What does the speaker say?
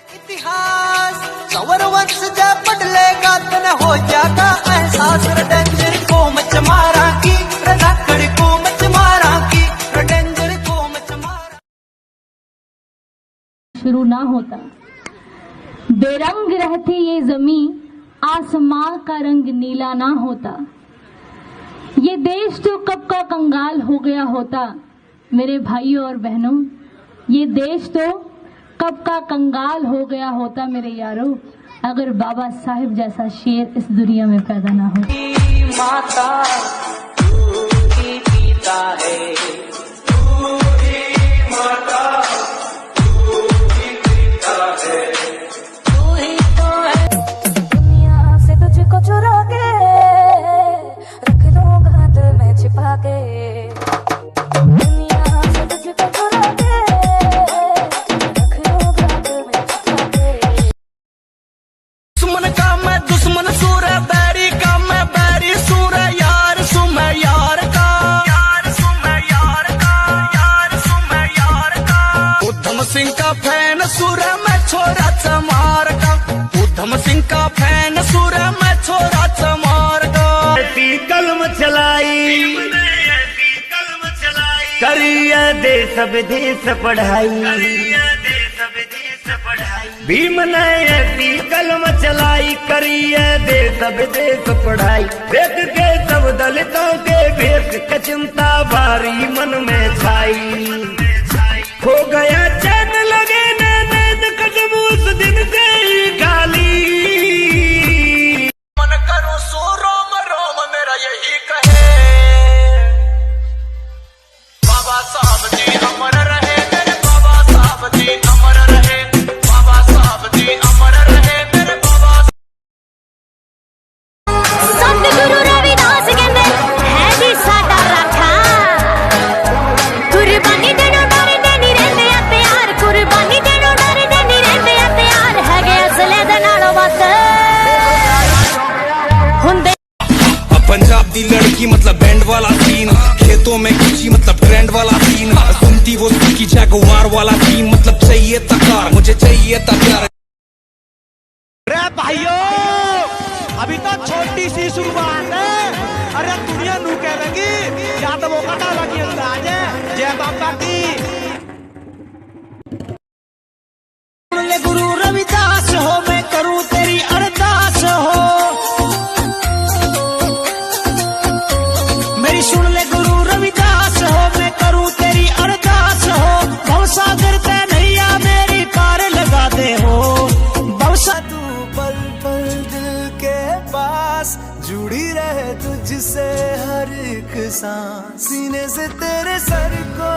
इतिहास सवर वंश जब बदलेगा तन हो जाएगा एहसास डेंजर को मच मारा की रजाकड़ को मच मारा की डेंजर को मच मारा शुरू ना होता, बेरंग रहती ये जमी, आसमां का रंग नीला ना होता। ये देश तो कब का कंगाल हो गया होता। मेरे भाइयों और बहनों, ये देश तो कब का कंगाल हो गया होता मेरे यारों, अगर बाबा साहिब जैसा शेर इस दुनिया में पैदा ना हो। माता तू ही पिता है, तू ही माता तू ही पिता है, तू ही तो है। दुनिया से तुझको चुरा के रख लूंगा दिल में छिपा के। दुनिया से तुझको चुरा के रख लूंगा दिल में छिपा के। दुश्मन का मैं दुश्मन सूर है, बैरी का मैं बैरी सूर है, यार सु मैं यार का, यार सु मैं यार का, यार सु मैं यार का। उधम सिंह का फैन सूर है, मैं छोरा चमार का, उधम सिंह का फैन सूर है, मैं छोरा चमार का। ऐसी कलम चलाई करिए देश विदेश पढ़ाई, भीम ने ऐसी कलम चलाई करिए देश विदेश पढ़ाई। देख के सब दलितों के भेष की चिंता भारी मन में छाई। हो गया चैन लगे नैन कदम उस दिन से ही गाली। मन करो सो रोम रोम मेरा यही कहे, बाबा साहब जी अमर रहे, मेरे बाबा साहब जी अमर रहे, बाबा साहब जी अमर रहे, मेरे बाबा। सतगुरु रविदास कहंदे है जी साडा राखा, कुर्बानी देणों डरदे नहीं रहिंदे आ प्यार, कुर्बानी देणों डरदे नहीं रहिंदे आ प्यार, हैगे असले दे नालों वध हुंदे। पंजाब दी लड़की मतलब बैंड वाला सीन, खेतों में खिंची मतलब ट्रेंड वाला सीन, सुनती वो की जगवार वाला थीम, मतलब चाहिए तकार मुझे चाहिए तकार। रे भाइयों, अभी तो छोटी सी शुरुआत है। अरे दुनिया नू कहेगी यादवों का डाला की अंदाज है। जय बाबा की। गुरु रविदास हो, मैं करूं तेरी अरदास हो, मेरी सुन ले गुरु रविदास हो, मैं करूं तेरी अरदास हो। भवसागर पे नैया मेरी पार लगा दे हो, भवसा तू पल पल दिल के पास जुड़ी रहे तुझसे हर एक सांस, सीने से तेरे सर को